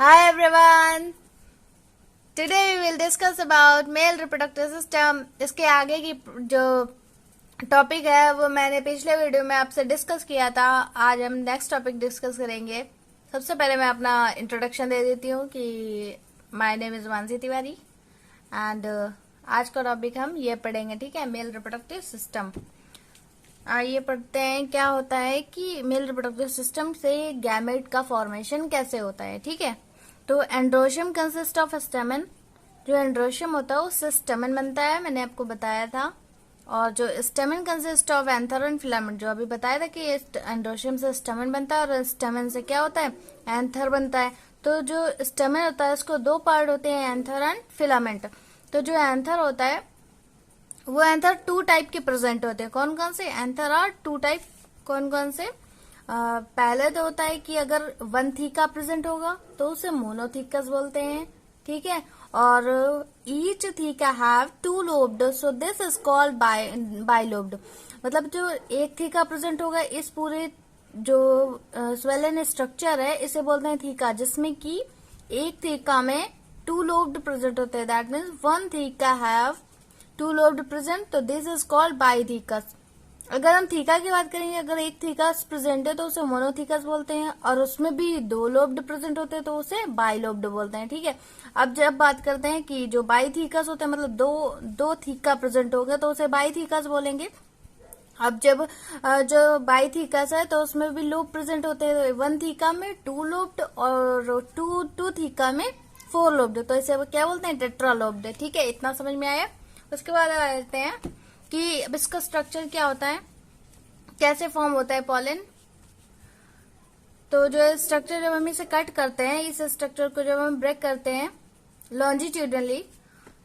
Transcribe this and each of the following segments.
Hi everyone. Today we will discuss about male reproductive system. इसके आगे की जो टॉपिक है वो मैंने पिछले वीडियो में आपसे डिस्कस किया था. आज हम नेक्स्ट टॉपिक डिस्कस करेंगे. सबसे पहले मैं अपना इंट्रोडक्शन दे देती हूँ कि my name is Mansi Tiwari and आज का टॉपिक हम ये पढ़ेंगे. ठीक है, मेल रिप्रोडक्टिव सिस्टम. आइए पढ़ते हैं क्या होता है कि मेल रिप्रोडक्टिव सिस्टम से गैमेट का फॉर्मेशन कैसे होता है. ठीक है, तो एंड्रोशियम कंसिस्ट ऑफ स्टेमन. जो एंड्रोशियम होता है उससे स्टेमन बनता है, मैंने आपको बताया था. और जो स्टेमन consist of anther and filament, जो अभी बताया था कि एंड्रोशियम से स्टेमन बनता है और स्टेमन से क्या होता है, एंथर बनता है. तो जो स्टेमन होता है उसको दो पार्ट होते हैं, एंथर एंड फिलामेंट. तो जो एंथर होता है वो एंथर टू टाइप के प्रेजेंट होते हैं. कौन कौन से एंथर आर टू टाइप? कौन कौन से? पहले तो होता है कि अगर वन थीका प्रेजेंट होगा तो उसे मोनोथीकस बोलते हैं. ठीक है, और each theca have two lobed, so this is called bilobed. मतलब जो एक थीका प्रेजेंट होगा, इस पूरे जो स्वेलन स्ट्रक्चर है इसे बोलते हैं थीका, जिसमें कि एक थीका में टू लोब्ड प्रेजेंट होते हैं. That means one theca have two lobed present, तो दिस इज कॉल्ड बाइथीकस. अगर हम थीका की बात करेंगे, अगर एक थीकस प्रेजेंट है तो उसे मोनोथीकस बोलते हैं, और उसमें भी दो लोब्ड प्रेजेंट होते हैं तो उसे बाइलोब्ड बोलते हैं. ठीक है, अब जब बात करते हैं कि जो बाइथीकस होते हैं, मतलब दो थीका प्रेजेंट हो गए तो उसे बाइथीकस बोलेंगे. अब जब जो बाइथीकस है तो उसमें भी लोब प्रेजेंट होते हैं, वन थीका में टू लोब्ड और टू थीका में फोर लोब्ड, तो इसे क्या बोलते हैं, टेट्रालोब्ड. ठीक है, इतना समझ में आया. उसके बाद आ जाते हैं कि अब इसका स्ट्रक्चर क्या होता है, कैसे फॉर्म होता है पॉलन. तो जो स्ट्रक्चर जब हम इसे कट करते हैं, इस स्ट्रक्चर को जब हम ब्रेक करते हैं लॉन्जिट्यूडनली,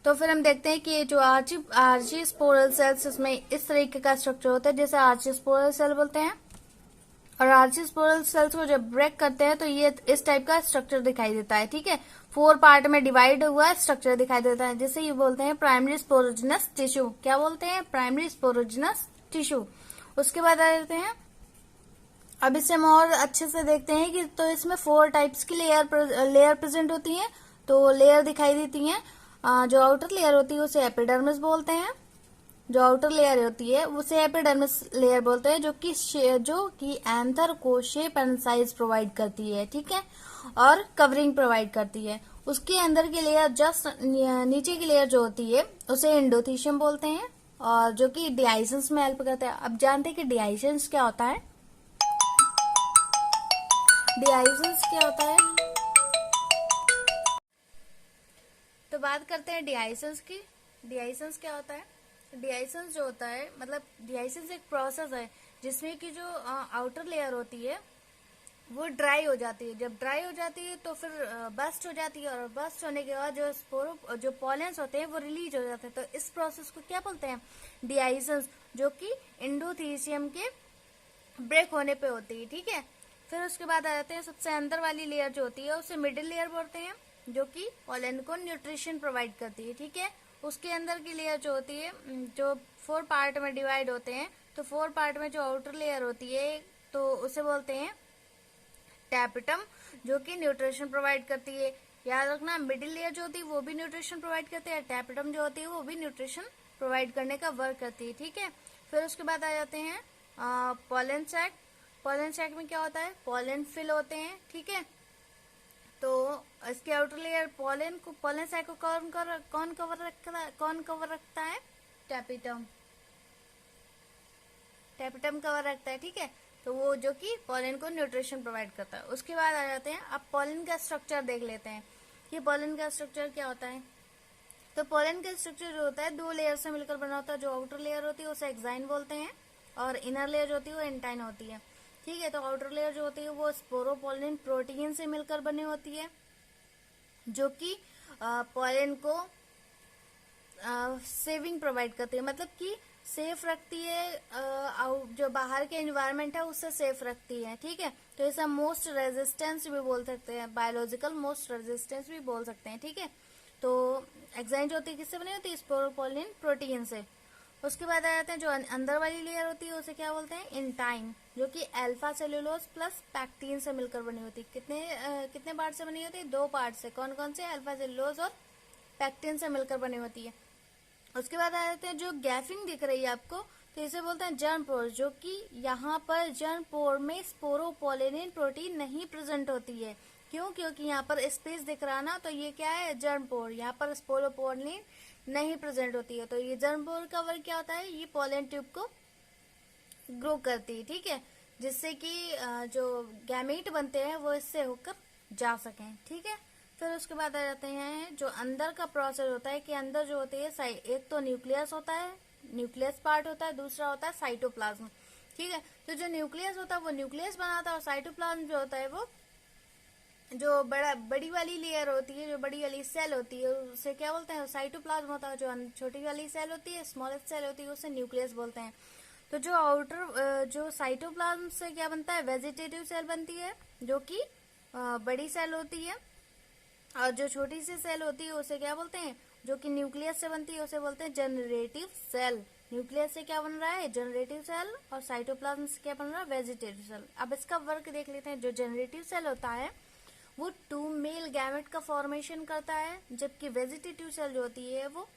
तो फिर हम देखते हैं कि जो आर्ची स्पोरल सेल्स, इसमें इस तरीके का स्ट्रक्चर होता है जैसे आर्ची स्पोरल सेल बोलते हैं. और आर्ची स्पोरल सेल्स को जब ब्रेक करते हैं तो ये इस टाइप का स्ट्रक्चर दिखाई देता है. ठीक है, फोर पार्ट में डिवाइड हुआ स्ट्रक्चर दिखाई देता है, जिसे ये बोलते हैं प्राइमरी स्पोरोजिनस टिश्यू. क्या बोलते हैं? Primary sporogenous tissue. उसके बाद आ जाते हैं, अब इसे हम और अच्छे से देखते हैं कि तो इसमें फोर टाइप्स की लेयर प्रेजेंट होती हैं. तो लेयर दिखाई देती हैं. जो आउटर लेयर होती है उसे एपिडर्मिस बोलते हैं. जो आउटर लेयर होती है उसे एपिडर्मिस लेयर बोलते हैं, जो कि एंथर को शेप एंड साइज प्रोवाइड करती है. ठीक है, और कवरिंग प्रोवाइड करती है. उसके अंदर की लेयर, जस्ट नीचे की लेयर जो होती है उसे एंडोथीशियम बोलते हैं, और जो कि डिआइसेंस में हेल्प करता है. अब जानते हैं कि डिआइसेंस क्या होता है. डिआइसेंस क्या होता है, तो बात करते हैं डिआइसेंस की. डिआइसेंस क्या होता है? डिआइसेंस जो होता है, मतलब डिआइसेंस एक प्रोसेस है जिसमें कि जो आउटर लेयर होती है वो ड्राई हो जाती है. जब ड्राई हो जाती है तो फिर बस्ट हो जाती है, और बस्ट होने के बाद जो पॉलेंस होते हैं वो रिलीज हो जाते हैं. तो इस प्रोसेस को क्या बोलते हैं? डिआइसेंस, जो कि एंडोथीसियम के ब्रेक होने पे होती है. ठीक है, फिर उसके बाद आ जाते हैं सबसे अंदर वाली लेयर जो होती है उसे मिडिल लेयर बोलते हैं, जो कि पॉलन को न्यूट्रिशन प्रोवाइड करती है. ठीक है, उसके अंदर की लेयर जो होती है, जो फोर पार्ट में डिवाइड होते हैं, तो फोर पार्ट में जो आउटर लेयर होती है तो उसे बोलते हैं टैपिटम, जो कि न्यूट्रिशन प्रोवाइड करती है. याद रखना, मिडिल लेयर जो होती है वो भी न्यूट्रिशन प्रोवाइड करती है, टैपिटम जो होती है वो भी न्यूट्रिशन प्रोवाइड करने का वर्क करती है. ठीक है, फिर उसके बाद आ जाते हैं पॉलन सैक. पॉलन सैक में क्या होता है? पॉलन फिल होते हैं. ठीक है, तो इसके आउटर लेयर पॉलन सैक को कौन कवर रखता है? टैपिटम. टैपिटम कवर रखता है. ठीक है, तो वो जो कि पॉलन को न्यूट्रिशन प्रोवाइड करता है. उसके बाद आ जाते हैं, अब पॉलन का स्ट्रक्चर देख लेते हैं कि पॉलन का स्ट्रक्चर क्या होता है. तो पॉलन का स्ट्रक्चर जो होता है दो लेयर से मिलकर बना होता है. जो आउटर लेयर होती है उसे एक्साइन बोलते हैं, और इनर लेयर जो होती है वो एंटाइन होती है. ठीक है, तो आउटर लेयर जो होती है वो स्पोरोपोलिन प्रोटीन से मिलकर बनी होती है, जो कि पॉलन को सेविंग प्रोवाइड करती है, मतलब कि सेफ रखती है, जो बाहर के एनवायरनमेंट है उससे सेफ रखती है. ठीक है, तो इसे मोस्ट रेजिस्टेंस भी बोल सकते हैं, बायोलॉजिकल मोस्ट रेजिस्टेंस भी बोल सकते हैं. ठीक है, तो एक्साइन जो होती है किससे बनी होती है? स्पोरोपोलिन प्रोटीन से. उसके बाद आ जाते हैं जो अंदर वाली लेयर होती है उसे क्या बोलते हैं, इंटाइन, जो कि अल्फा सेलुलोज प्लस पैक्टीन से मिलकर बनी होती है। कितने पार्ट से बनी होती है, 2 पार्ट से। कौन कौन से, अल्फा सेलुलोज और पैक्टीन से मिलकर बनी होती है। उसके बाद आ जाते हैं जो गैफिंग दिख रही है आपको, तो इसे बोलते हैं जर्म पोर, जो कि यहाँ पर जर्म पोर में स्पोरोपोलिन प्रोटीन नहीं प्रेजेंट होती है। क्यों, क्योंकि यहाँ पर स्पेस दिख रहा ना, तो ये क्या है, जर्म पोर, यहाँ पर स्पोरोपोलिन नहीं प्रेजेंट होती है। तो ये जर्म पोर का वर्क क्या होता है, ये पोलन ट्यूब को ग्रो करती है, ठीक है, जिससे कि जो गैमेट बनते हैं वो इससे होकर जा सकें, ठीक है। फिर उसके बाद आ जाते हैं जो अंदर का प्रोसेस होता है, कि अंदर जो होती है, एक तो न्यूक्लियस होता है, न्यूक्लियस पार्ट होता है, दूसरा होता है साइटोप्लाज्म, ठीक है। तो जो न्यूक्लियस होता है वो न्यूक्लियस बनाता है, और साइटोप्लाज्म जो होता है वो जो बड़ी वाली लेयर होती है, जो बड़ी वाली सेल होती है उसे क्या बोलते हैं, साइटोप्लाज्म होता है। जो छोटी वाली सेल होती है, स्मॉलेस्ट सेल होती है, उसे न्यूक्लियस बोलते हैं। तो जो आउटर जो साइटोप्लाज्म से क्या बनता है, वेजिटेटिव सेल बनती है, जो कि बड़ी सेल होती है। और जो छोटी सी सेल होती है उसे क्या बोलते हैं, जो कि न्यूक्लियस से बनती है, उसे बोलते हैं जनरेटिव सेल। न्यूक्लियस से क्या बन रहा है, जनरेटिव सेल, और साइटोप्लाज्म से क्या बन रहा है, वेजिटेटिव सेल। अब इसका वर्क देख लेते हैं। जो जनरेटिव सेल होता है वो 2 मेल गैमेट का फॉर्मेशन करता है, जबकि वेजिटेटिव सेल जो होती है वो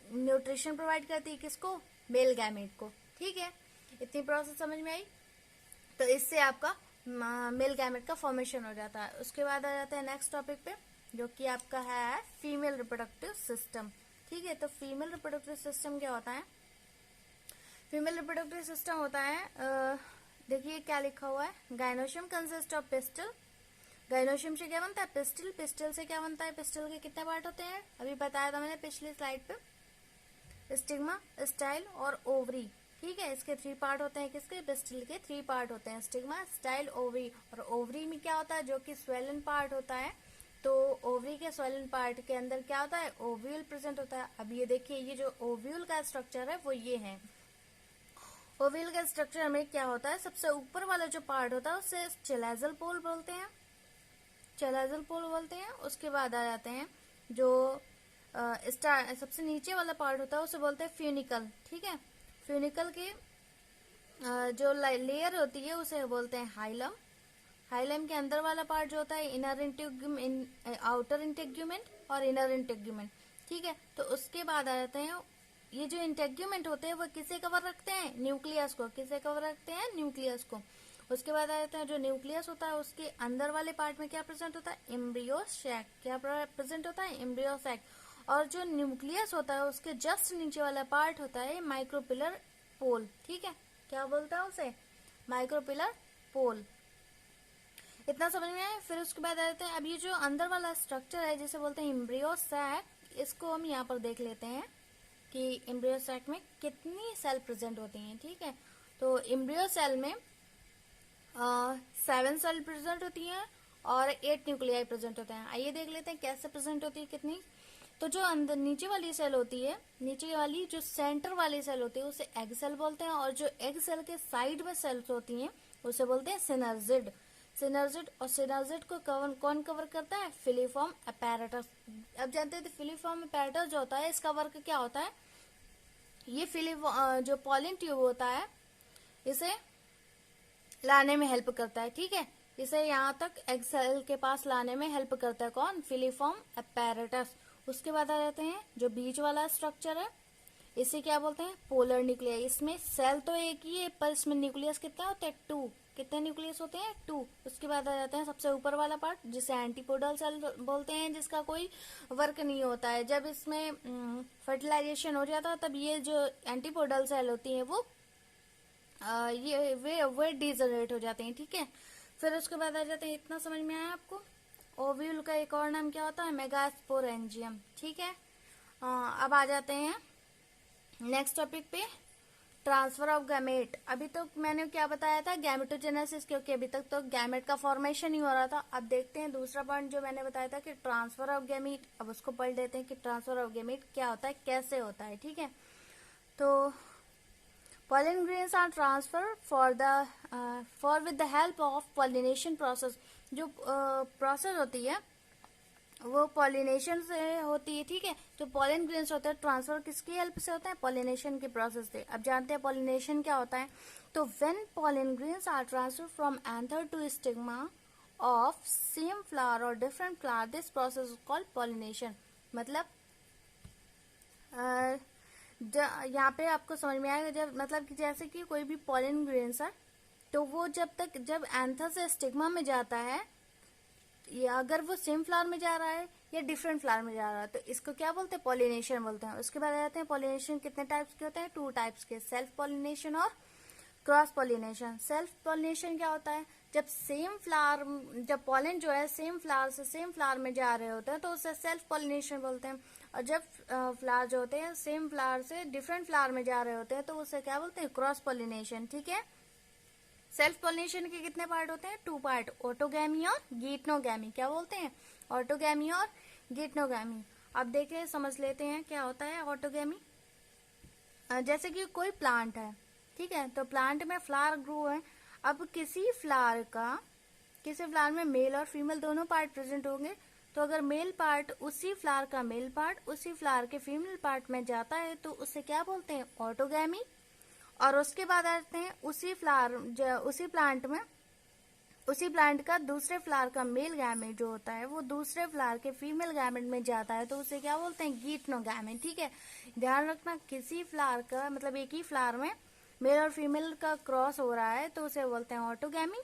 न्यूट्रिशन प्रोवाइड करती है, किसको, मेल गैमेट को, ठीक है। इतनी प्रोसेस समझ में आई। तो इससे आपका मेल गैमेट का फॉर्मेशन हो जाता है। उसके बाद आ जाता है नेक्स्ट टॉपिक पे, जो कि आपका है फीमेल रिप्रोडक्टिव सिस्टम, ठीक है। तो फीमेल रिप्रोडक्टिव सिस्टम क्या होता है, फीमेल रिप्रोडक्टिव सिस्टम होता है, देखिए क्या लिखा हुआ है, gynoecium consist of pistol. Gynoecium से क्या बनता है, पिस्टल। पिस्टल से क्या बनता है, पिस्टल के कितने पार्ट होते हैं, अभी बताया था मैंने पिछली स्लाइड पे, स्टिग्मा, स्टाइल और ओवरी, ठीक है। इसके 3 पार्ट होते हैं, किसके, पिस्टल के 3 पार्ट होते हैं, स्टिग्मा, स्टाइल, ओवरी। और ओवरी में क्या होता है, जो कि स्वेलन पार्ट होता है। तो ओवरी के स्वेलन पार्ट के अंदर क्या होता है, ओव्यूल प्रेजेंट होता है। अब ये देखिए, ये जो ओव्यूल का स्ट्रक्चर है वो ये है। ओव्यूल का स्ट्रक्चर में क्या होता है, सबसे ऊपर वाला जो पार्ट होता है उसे चेलाजल पोल बोलते हैं, चेलाजल पोल बोलते हैं। उसके बाद आ जाते हैं जो सबसे नीचे वाला पार्ट होता है उसे बोलते हैं फ्यूनिकल, ठीक है। फ्यूनिकल के जो लेयर होती है उसे बोलते हैं हाइलम। हाइलम के अंदर वाला पार्ट जो होता है इनर आउटर इंटेग्यूमेंट और इनर इंटेग्यूमेंट, ठीक है। तो उसके बाद आ जाते हैं ये जो इंटेग्यूमेंट होते हैं वो किसे कवर रखते हैं, न्यूक्लियस को। किसे कवर रखते हैं, न्यूक्लियस को। उसके बाद आ जाता है जो न्यूक्लियस होता है उसके अंदर वाले पार्ट में क्या प्रेजेंट होता है, एम्ब्रियो सैक। क्या प्रेजेंट होता है, एम्ब्रियो सैक। और जो न्यूक्लियस होता है उसके जस्ट नीचे वाला पार्ट होता है माइक्रोपिलर पोल, ठीक है। क्या बोलता है उसे, माइक्रोपिलर पोल। इतना समझ में आया। फिर उसके बाद आ जाते हैं अब ये जो अंदर वाला स्ट्रक्चर है जिसे बोलते हैं एम्ब्रियो सैक, इसको हम यहाँ पर देख लेते हैं कि एम्ब्रियो सैक में कितनी सेल प्रेजेंट होती हैं, ठीक है। तो एम्ब्रियो सेल में 7 सेल प्रेजेंट होती हैं और 8 न्यूक्लियाई प्रेजेंट होते हैं। आइए देख लेते हैं कैसे प्रेजेंट होती है, कितनी। तो जो अंदर नीचे वाली सेल होती है, नीचे वाली जो सेंटर वाली सेल होती है उसे एग सेल बोलते हैं, और जो एग सेल के साइड में सेल्स होती हैं उसे बोलते हैं सिनर्जिड। सिनर्जिड, और सिनर्जिड को कौन कवर करता है, फिलीफॉर्म अपैरेटस। अब जानते हैं फिलीफॉर्म अपैरेटस जो होता है इसका वर्क क्या होता है, ये जो पॉलिन ट्यूब होता है इसे लाने में हेल्प करता है, ठीक है। इसे यहाँ तक एग सेल के पास लाने में हेल्प करता है कौन, फिलीफॉर्म अपैरेटस। उसके बाद आ जाते हैं जो बीच वाला स्ट्रक्चर है इसे क्या बोलते हैं, पोलर न्यूक्लियाई। इसमें सेल तो एक ही है पर इसमें न्यूक्लियस कितने होते हैं, 2। कितने न्यूक्लियस होते हैं, 2। उसके बाद आ जाते हैं सबसे ऊपर वाला पार्ट जिसे एंटीपोडल सेल बोलते हैं, जिसका कोई वर्क नहीं होता है। जब इसमें फर्टिलाइजेशन हो जाता है तब ये जो एंटीपोडल सेल होती है वो वे डिजनरेट हो जाते हैं, ठीक है। फिर उसके बाद आ जाते हैं, इतना समझ में आया आपको। ओव्यूल का एक और नाम क्या होता है, मेगास्पोरेंजियम, ठीक है। अब आ जाते हैं नेक्स्ट टॉपिक पे, ट्रांसफर ऑफ गैमेट। अभी तो मैंने क्या बताया था, गैमेटोजेनेसिस, क्योंकि अभी तक तो गैमेट का फॉर्मेशन ही हो रहा था। अब देखते हैं दूसरा पॉइंट जो मैंने बताया था कि ट्रांसफर ऑफ गैमेट। अब उसको पढ़ लेते हैं कि ट्रांसफर ऑफ गैमेट क्या होता है, कैसे होता है, ठीक है। तो pollen grains are transferred for with the help of pollination process। जो प्रोसेस होती है वो पॉलिनेशन से होती है, ठीक है। जो पॉलन ग्रेन्स होते हैं ट्रांसफर किसकी हेल्प से होता है, पॉलिनेशन के प्रोसेस से। अब जानते हैं पॉलिनेशन क्या होता है। तो when pollen grains are transfer from anther to stigma of same flower और different flower, this process is called pollination. मतलब यहाँ पे आपको समझ में आएगा, जब मतलब कि जैसे कि कोई भी पॉलन ग्रेन्स है तो वो जब एंथर से स्टिग्मा में जाता है, या अगर वो सेम फ्लावर में जा रहा है या डिफरेंट फ्लावर में जा रहा है, तो इसको क्या बोलते हैं, पॉलिनेशन बोलते हैं। उसके बाद आ जाते हैं पॉलिनेशन कितने टाइप्स के होते हैं, 2 टाइप्स के, सेल्फ पॉलिनेशन और क्रॉस पॉलिनेशन। सेल्फ पॉलिनेशन क्या होता है, जब पॉलन जो है सेम फ्लावर से सेम फ्लावर में जा रहे होते हैं तो उसे सेल्फ पॉलिनेशन बोलते हैं। और जब फ्लावर जो होते हैं सेम फ्लावर से डिफरेंट फ्लावर में जा रहे होते हैं तो उसे क्या बोलते हैं, क्रॉस पॉलिनेशन, ठीक है। सेल्फ पॉलिनेशन के कितने पार्ट होते हैं, 2 पार्ट, ऑटोगैमी और गीटनोगैमी। क्या बोलते हैं, ऑटोगैमी और गीटनोगैमी। अब देखिए समझ लेते हैं क्या होता है ऑटोगैमी। जैसे कि कोई प्लांट है, ठीक है, तो प्लांट में फ्लावर ग्रो है। अब किसी फ्लावर में मेल और फीमेल दोनों पार्ट प्रेजेंट होंगे। तो अगर मेल पार्ट उसी फ्लावर का मेल पार्ट उसी फ्लावर के फीमेल पार्ट में जाता है तो उसे क्या बोलते हैं, ऑटोगैमी। और उसके बाद आते हैं उसी प्लांट का दूसरे फ्लावर का मेल गैमेट जो होता है वो दूसरे फ्लावर के फीमेल गैमेट में जाता है तो उसे क्या बोलते हैं, गीटनोगैमी, ठीक है। ध्यान रखना, किसी फ्लावर का मतलब एक ही फ्लावर में मेल और फीमेल का क्रॉस हो रहा है तो उसे बोलते हैं ऑटोगैमी।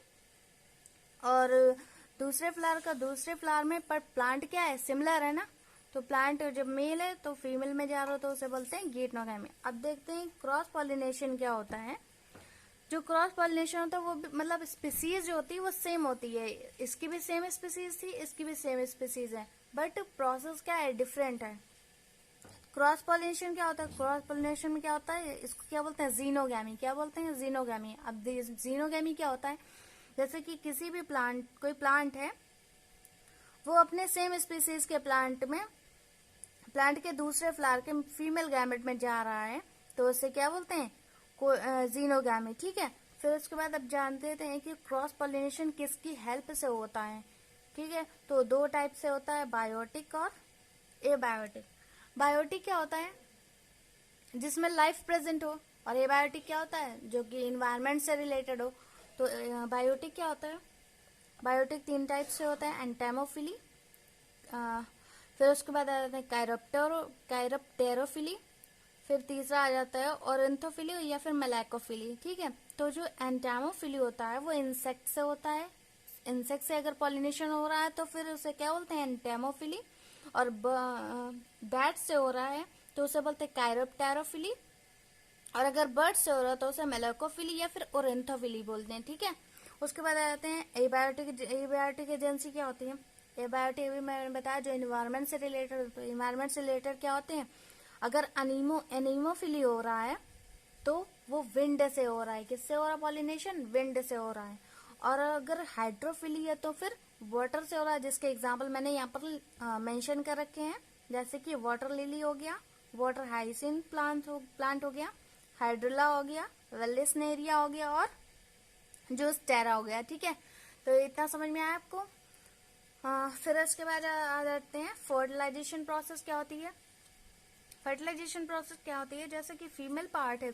और दूसरे फ्लावर का दूसरे फ्लावर में, पर प्लांट क्या है, सिमिलर है ना, तो प्लांट जब मेल है तो फीमेल में जा रहा हो तो उसे बोलते हैं गीटनोगैमी। अब देखते हैं क्रॉस पॉलिनेशन क्या होता है। जो क्रॉस पॉलिनेशन होता है वो मतलब स्पीसीज जो होती है वो सेम होती है, इसकी भी सेम स्पीसीज थी, इसकी भी सेम स्पीसीज है, बट प्रोसेस क्या है, डिफरेंट है। क्रॉस पॉलिनेशन क्या होता है, क्रॉस पॉलिनेशन में क्या होता है, इसको क्या बोलते हैं, जीनोगैमी। क्या बोलते हैं, जीनोगैमी। अब जीनोगैमी क्या होता है, जैसे कि किसी भी कोई प्लांट है, वो अपने सेम स्पीसीज के प्लांट के दूसरे फ्लावर के फीमेल गैमेट में जा रहा है तो उसे क्या बोलते हैं, जीनोगैमी, ठीक है। फिर उसके बाद अब जानते हैं कि क्रॉस पॉलिनेशन किसकी हेल्प से होता है, ठीक है। तो 2 टाइप से होता है, बायोटिक और एबायोटिक। बायोटिक क्या होता है, जिसमें लाइफ प्रेजेंट हो, और एबायोटिक क्या होता है, जो कि इन्वायरमेंट से रिलेटेड हो। तो बायोटिक क्या होता है, बायोटिक 3 टाइप से होता है, एंटेमोफिली, फिर उसके बाद आ जाता है कायरप्टेरोफिली, फिर तीसरा आ जाता है ऑरेंथोफिली या फिर मेलैकोफिली, ठीक है। तो जो एंटेमोफिली होता है वो इंसेक्ट से होता है, इंसेक्ट से अगर पॉलिनेशन हो रहा है तो फिर उसे क्या बोलते हैं, एंटेमोफिली। और बैट से हो रहा है तो उसे बोलते हैं कायरप्टेरोफिली, और अगर बर्ड से हो रहा है तो उसे मेलैकोफिली या फिर ओरेंथोफिली बोलते हैं, ठीक है। उसके बाद आ जाते हैं एबायोटिक एजेंसी क्या होती है। एबायोटिक भी मैंने बताया जो इन्वायरमेंट से रिलेटेड, तो इन्वायरमेंट से रिलेटेड क्या होते हैं, अगर एनीमोफिली हो रहा है तो वो विंड से हो रहा है, किससे हो रहा है पॉलिनेशन, विंड से हो रहा है। और अगर हाइड्रोफिली है तो फिर वाटर से हो रहा है, जिसके एग्जाम्पल मैंने यहाँ पर मेंशन कर रखे हैं, जैसे कि वाटर लिली हो गया, वाटर हाइसिंथ प्लांट हो गया, हाइड्रोला हो गया, वेलिसनेरिया हो गया, और जोस्टेरा हो गया, ठीक है। तो इतना समझ में आया आपको। फिर उसके बाद आ जाते हैं फर्टिलाइजेशन प्रोसेस क्या होती है। फर्टिलाइजेशन प्रोसेस क्या होती है, जैसे कि फीमेल पार्ट है,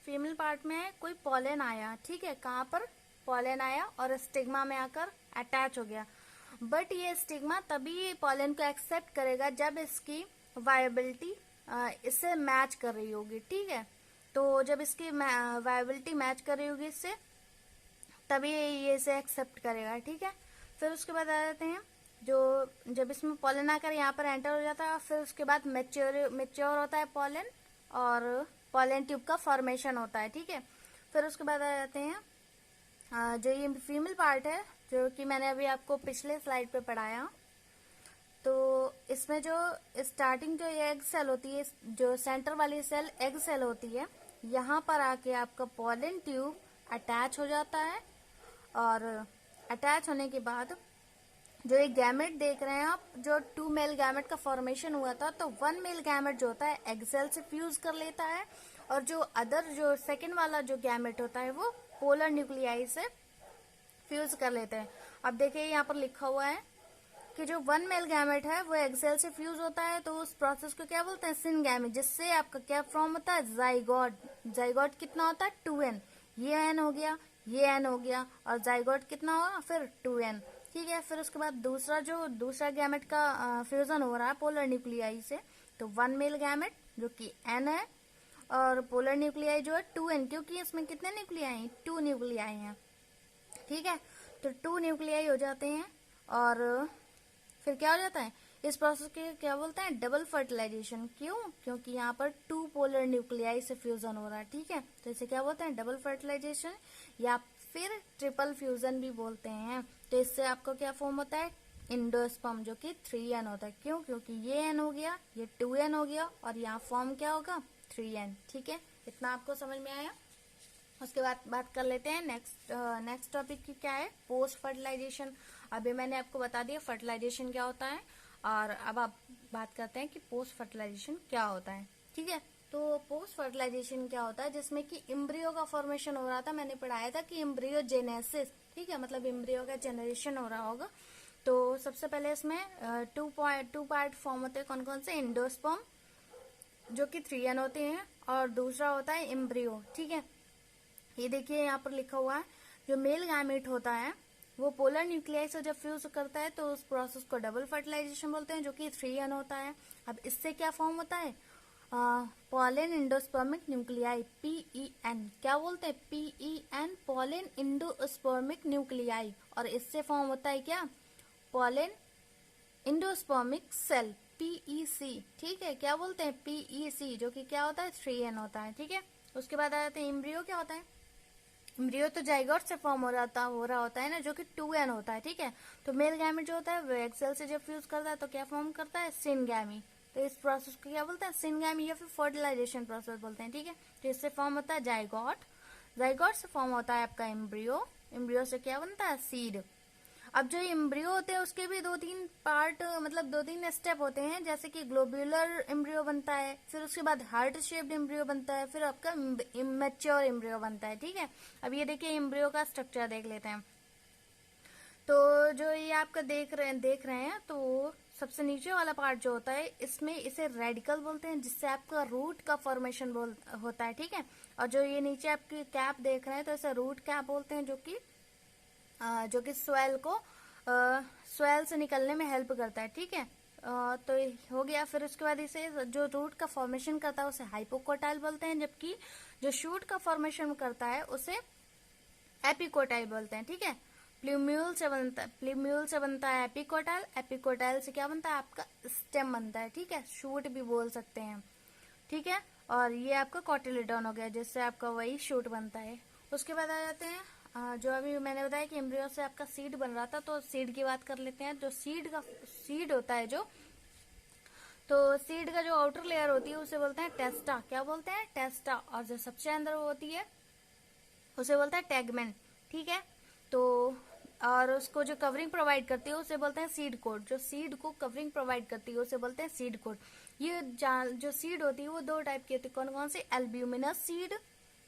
फीमेल पार्ट में कोई पॉलन आया, ठीक है, कहाँ पर पॉलन आया और स्टिग्मा में आकर अटैच हो गया। बट ये स्टिग्मा तभी पॉलन को एक्सेप्ट करेगा जब इसकी वायबिलिटी इससे मैच कर रही होगी, ठीक है। तो जब इसकी वायबिलिटी मैच कर रही होगी इससे, तभी ये इसे एक्सेप्ट करेगा, ठीक है। फिर उसके बाद आ जाते हैं जब इसमें पॉलन आकर यहाँ पर एंटर हो जाता है, फिर उसके बाद मेच्योर होता है पॉलन, और पॉलन ट्यूब का फॉर्मेशन होता है, ठीक है। फिर उसके बाद आ जाते हैं जो ये फीमेल पार्ट है, जो कि मैंने अभी आपको पिछले स्लाइड पे पढ़ाया, तो इसमें जो स्टार्टिंग जो एग सेल होती है, जो सेंटर वाली सेल एग सेल होती है, यहाँ पर आके आपका पॉलन ट्यूब अटैच हो जाता है। और अटैच होने के बाद जो एक गैमेट देख रहे हैं आप, जो 2 मेल गैमेट का फॉर्मेशन हुआ था, तो 1 मेल गैमेट जो होता है एग सेल से फ्यूज कर लेता है, और जो सेकंड वाला जो गैमेट होता है वो पोलर न्यूक्लियाई से फ्यूज कर लेते हैं। अब देखिए यहाँ पर लिखा हुआ है कि जो वन मेल गैमेट है वो एग सेल से फ्यूज होता है, तो उस प्रोसेस को क्या बोलते हैं, सिनगैमी, जिससे आपका क्या फॉर्म होता है, जाइगोट। जाइगोट कितना होता है, 2n, ये n हो गया, ये n हो गया, और जाइगोट कितना होगा, फिर 2n। ठीक है, फिर उसके बाद दूसरा गैमेट का फ्यूजन हो रहा है पोलर न्यूक्लियाई से, तो वन मेल गैमेट जो कि n है, और पोलर न्यूक्लियाई जो है 2n, क्योंकि इसमें कितने न्यूक्लियाई, 2 न्यूक्लियाई हैं। ठीक है, तो 2 न्यूक्लियाई हो जाते हैं, और फिर क्या हो जाता है, इस प्रोसेस के क्या बोलते हैं, डबल फर्टिलाइजेशन। क्यों, क्योंकि यहाँ पर 2 पोलर न्यूक्लियाई से फ्यूजन हो रहा है। ठीक है, तो इसे क्या बोलते हैं, डबल फर्टिलाइजेशन, या फिर ट्रिपल फ्यूजन भी बोलते हैं। तो इससे आपको क्या फॉर्म होता है, इंडोस्पर्म, जो कि 3n होता है। क्यों, क्योंकि ये n हो गया, ये 2n हो गया, और यहाँ फॉर्म क्या होगा, 3n। ठीक है, इतना आपको समझ में आया। उसके बाद बात कर लेते हैं नेक्स्ट टॉपिक की, क्या है, पोस्ट फर्टिलाइजेशन। अभी मैंने आपको बता दिया फर्टिलाइजेशन क्या होता है, और अब आप बात करते हैं कि पोस्ट फर्टिलाइजेशन क्या होता है। ठीक है, तो पोस्ट फर्टिलाइजेशन क्या होता है, जिसमें कि इम्ब्रियो का फॉर्मेशन हो रहा था। मैंने पढ़ाया था कि इम्ब्रियो जेनेसिस, ठीक है, मतलब इम्ब्रियो का जनरेशन हो रहा होगा। तो सबसे पहले इसमें टू पार्ट फॉर्म होते हैं, कौन कौन से, इंडोस्पर्म जो कि 3n होते हैं, और दूसरा होता है इम्ब्रियो। ठीक है, ये देखिए यहाँ पर लिखा हुआ है, जो मेल गैमेट होता है वो पोलर न्यूक्लियाई से जब फ्यूज करता है तो उस प्रोसेस को डबल फर्टिलाइजेशन बोलते हैं, जो कि 3n होता है। अब इससे क्या फॉर्म होता है, पॉलन इंडोस्पर्मिक न्यूक्लियाई, PEN, क्या बोलते हैं, PEN, पॉलन इंडोस्पर्मिक न्यूक्लियाई, और इससे फॉर्म होता है क्या, पॉलन इंडोस्पर्मिक सेल, PEC। ठीक है, क्या बोलते हैं, PEC, जो कि क्या होता है, 3n होता है। ठीक है, उसके बाद आ जाते हैं इम्ब्रियो। क्या होता है, इम्ब्रियो तो जाइगोट से फॉर्म हो रहा होता है ना, जो कि 2n होता है। ठीक है, तो मेल गैमेट जो होता है वो एग सेल से जब फ्यूज करता है तो क्या फॉर्म करता है, सिनगैमी। तो इस प्रोसेस को क्या बोलते हैं, सिनगैमी, या फिर फर्टिलाइजेशन प्रोसेस बोलते हैं। ठीक है, तो इससे फॉर्म होता है जाइगोट, जाइगोट से फॉर्म होता है आपका एम्ब्रियो, एम्ब्रियो से क्या बनता है, सीड। अब जो एम्ब्रियो होते हैं उसके भी 2-3 पार्ट, मतलब 2-3 स्टेप होते हैं, जैसे कि ग्लोब्यूलर एम्ब्रियो बनता है, फिर उसके बाद हार्ट शेप्ड एम्ब्रियो बनता है, फिर आपका इमेच्योर एम्ब्रियो बनता है। ठीक है, अब ये देखिए एम्ब्रियो का स्ट्रक्चर देख लेते हैं। तो जो ये आपका देख रहे हैं, तो सबसे नीचे वाला पार्ट जो होता है, इसमें इसे रेडिकल बोलते हैं, जिससे आपका रूट का फॉर्मेशन होता है। ठीक है, और जो ये नीचे आपकी कैप देख रहे हैं, तो इसे रूट कैप बोलते हैं, जो कि स्वेल से निकलने में हेल्प करता है। ठीक है, तो हो गया। फिर उसके बाद इसे जो रूट का फॉर्मेशन करता है उसे हाइपोकोटाइल बोलते हैं, जबकि जो शूट का फॉर्मेशन करता है उसे एपिकोटाइल बोलते हैं। ठीक है, प्लूम्यूल से बनता है एपिकोटाइल, एपिकोटाइल से क्या बनता है, आपका स्टेम बनता है। ठीक है, शूट भी बोल सकते हैं। ठीक है, और ये आपका कॉटिलिडॉन हो गया, जिससे आपका वही शूट बनता है। उसके बाद आ जाते हैं जो अभी मैंने बताया कि एम्ब्रियो से आपका सीड बन रहा था, तो सीड की बात कर लेते हैं। जो सीड होता है तो सीड का जो आउटर लेयर होती है उसे बोलते हैं टेस्टा। क्या बोलते हैं, टेस्टा। और जो सबसे अंदर होती है उसे बोलते हैं टैगमेन। ठीक है, तो और उसको जो कवरिंग प्रोवाइड करती है उसे बोलते हैं सीड कोट। जो सीड को कवरिंग प्रोवाइड करती है उसे बोलते हैं सीड कोट। ये जो सीड होती है वो 2 टाइप की होती है, कौन कौन सी, एल्ब्यूमिनस सीड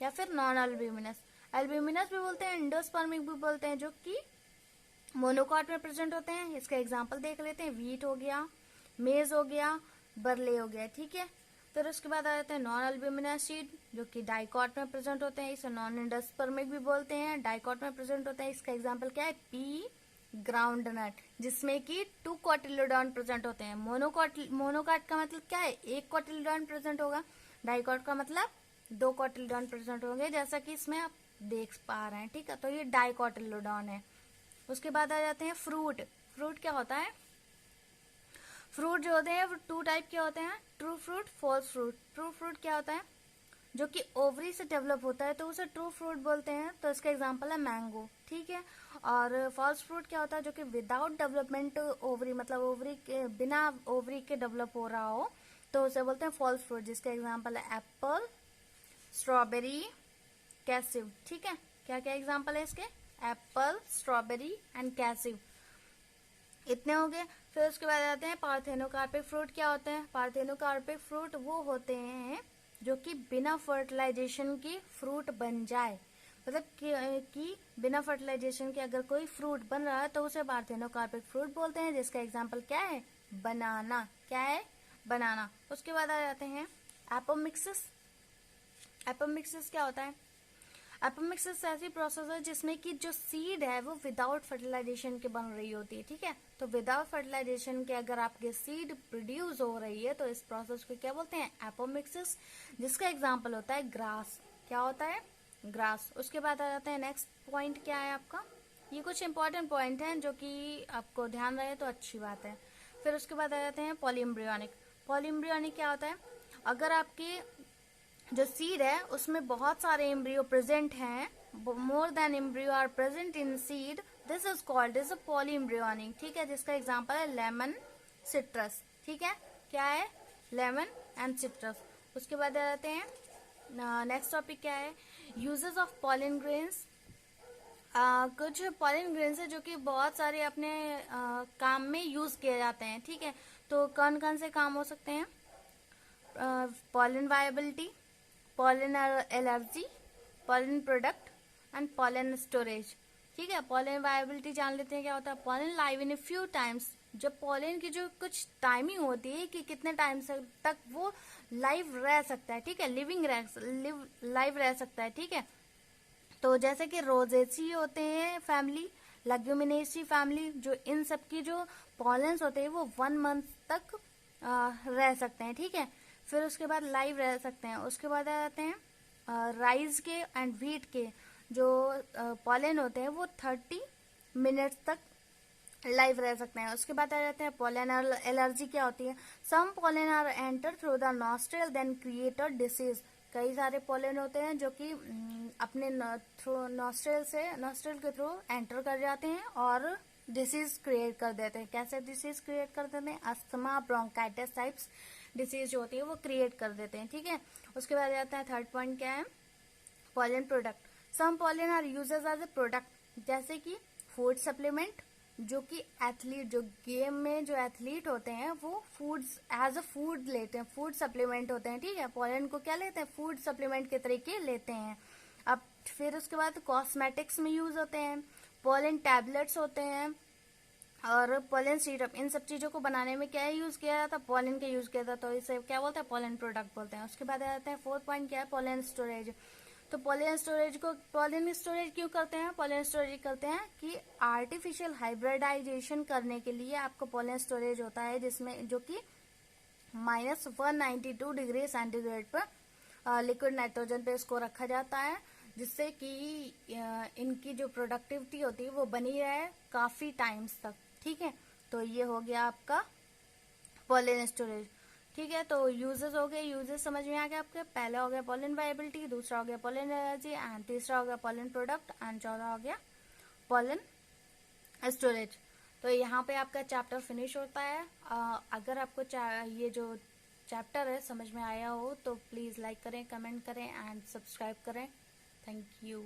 या फिर नॉन एल्ब्यूमिनस। एल्ब्यूमिनस भी बोलते हैं, इंडोस्पर्मिक भी बोलते हैं, जो कि मोनोकॉट में प्रेजेंट होते हैं। इसका एग्जांपल देख लेते हैं, वीट हो गया, मेज हो गया, बरले हो गया। ठीक है, फिर उसके बाद आ जाते हैं नॉन एल्ब्यूमिनस सीड, जो कि डाइकॉट में प्रेजेंट होते हैं। इसे नॉन इंडोस्पर्मिक भी बोलते हैं, डाइकॉट में प्रेजेंट होते हैं। इसका एग्जांपल क्या है, पी ग्राउंडनट, जिसमें कि 2 कॉटिलिडॉन प्रेजेंट होते हैं। मोनोकॉट का मतलब क्या है, 1 कॉटिलिडॉन प्रेजेंट होगा। डाइकॉट का मतलब 2 कॉटिलिडॉन प्रेजेंट होंगे, जैसा कि इसमें आप देख पा रहे हैं। ठीक है, तो ये डाइकॉटिलिडॉन है। उसके बाद आ जाते हैं फ्रूट। फ्रूट क्या होता है, फ्रूट जो होते हैं वो 2 टाइप के होते हैं, true fruit, false fruit. True fruit क्या होता है, जो कि ओवरी से डेवलप होता है, तो उसे ट्रू फ्रूट बोलते हैं। तो इसका एग्जांपल है मैंगो। ठीक है, और फॉल्स फ्रूट क्या होता है, जो कि विदाउट डेवलपमेंट ओवरी, मतलब ओवरी के बिना ओवरी के डेवलप हो रहा हो, तो उसे बोलते हैं फॉल्स फ्रूट, जिसका एग्जांपल है एप्पल, स्ट्रॉबेरी, कैसिव। ठीक है, क्या क्या एग्जांपल है इसके, एप्पल, स्ट्रॉबेरी एंड कैसिव। इतने हो गए। फिर उसके बाद आते हैं पार्थेनोकार्पिक फ्रूट। क्या होते हैं, पार्थेनोकार्पिक फ्रूट वो होते हैं जो कि बिना फर्टिलाइजेशन की फ्रूट बन जाए। मतलब कि बिना फर्टिलाइजेशन के अगर कोई फ्रूट बन रहा है तो उसे पार्थेनोकार्पिक फ्रूट बोलते हैं, जिसका एग्जाम्पल क्या है, बनाना। क्या है, बनाना। उसके बाद आ जाते हैं एपोमिक्सिस। एपोमिक्सिस क्या होता है, एपोमिक्सिस ऐसी प्रोसेस है जिसमें कि जो सीड है वो विदाउट फर्टिलाइजेशन के बन रही होती है, ठीक है। तो विदाउट फर्टिलाइजेशन के अगर आपके सीड प्रोड्यूस हो रही है तो इस प्रोसेस को क्या बोलते हैं, एपोमिक्सिस, जिसका एग्जाम्पल होता है ग्रास। क्या होता है, ग्रास। उसके बाद आ जाते हैं नेक्स्ट पॉइंट, क्या है आपका, ये कुछ इंपॉर्टेंट पॉइंट हैं जो कि आपको ध्यान रहे तो अच्छी बात है। फिर उसके बाद आ जाते हैं पॉलीएम्ब्रियोनिक। पॉलीएम्ब्रियोनिक क्या होता है, अगर आपके जो सीड है उसमें बहुत सारे एम्ब्रियो प्रेजेंट हैं, more than embryo are present in seed, this is called is a polyembryonic, ठीक है, जिसका एग्जांपल है लेमन, सिट्रस, ठीक है। क्या है, लेमन एंड सिट्रस। उसके बाद आ जाते हैं नेक्स्ट टॉपिक, क्या है, यूजेस ऑफ पॉलन ग्रेन्स। कुछ पॉलन ग्रेन्स है जो कि बहुत सारे अपने काम में यूज किए जाते हैं, ठीक है। तो कौन कौन से काम हो सकते हैं, pollen viability, pollen allergy, pollen product and pollen storage, ठीक है। पॉलन वायबिलिटी जान लेते हैं क्या होता है, pollen live in a few times, जब पॉलन की जो कुछ टाइमिंग होती है कि कितने टाइम तक वो लाइव रह सकता है, ठीक है, लाइव रह सकता है, ठीक है। तो जैसे कि रोजेसी होते हैं फैमिली, लेग्यूमिनेसी फैमिली, जो इन सब की जो पॉलेंस होते हैं वो 1 मंथ तक रह सकते हैं, ठीक है। फिर उसके बाद लाइव रह सकते हैं। उसके बाद आ जाते हैं राइस के एंड व्हीट के जो पॉलन होते हैं वो 30 मिनट्स तक लाइव रह सकते हैं। उसके बाद आ जाते हैं पॉलन एलर्जी। क्या होती है, some pollen are enter through the nostril then create a disease. कई सारे पॉलन होते हैं जो कि अपने थ्रू नॉस्ट्रल के थ्रू एंटर कर जाते हैं और डिसीज क्रिएट कर देते हैं। कैसे डिसीज क्रिएट कर देते हैं, अस्थमा, ब्रोंकाइटिस टाइप्स डिसीज जो होती है वो क्रिएट कर देते हैं, ठीक है। उसके बाद आता है थर्ड पॉइंट, क्या है, pollen product. Some pollen are uses as a product, जैसे कि फूड सप्लीमेंट, जो कि एथलीट, जो गेम में जो एथलीट होते हैं वो फूड्स एज अ फूड लेते हैं, फूड सप्लीमेंट होते हैं, ठीक है। पॉलन को क्या लेते हैं, फूड सप्लीमेंट के तरीके लेते हैं। अब फिर उसके बाद कॉस्मेटिक्स में यूज होते हैं, पॉलन टैबलेट्स होते हैं और पॉलन सिरप। इन सब चीजों को बनाने में क्या यूज किया जाता है, पॉलन का यूज किया जाता है, तो इसे क्या बोलते हैं, पॉलन प्रोडक्ट बोलते हैं। उसके बाद आ जाते हैं फोर्थ पॉइंट, क्या है, पॉलन स्टोरेज। तो पॉलन स्टोरेज क्यों करते हैं, पॉलन स्टोरेज करते हैं कि आर्टिफिशियल हाइब्रिडाइजेशन करने के लिए आपको पॉलन स्टोरेज होता है, जिसमें जो कि -192 डिग्री सेंटीग्रेड पर लिक्विड नाइट्रोजन पे इसको रखा जाता है, जिससे कि इनकी जो प्रोडक्टिविटी होती है वो बनी रहे काफी टाइम्स तक, ठीक है। तो ये हो गया आपका पॉलन स्टोरेज, ठीक है। तो यूजेस हो गए, यूजेस समझ में आ गया आपके। पहला हो गया पॉलन वायबिलिटी, दूसरा हो गया पॉलन एनर्जी एंड तीसरा हो गया पॉलन प्रोडक्ट एंड चौथा हो गया पॉलन स्टोरेज। तो यहाँ पे आपका चैप्टर फिनिश होता है। अगर आपको ये जो चैप्टर है समझ में आया हो तो प्लीज लाइक करें, कमेंट करें एंड सब्सक्राइब करें। Thank you.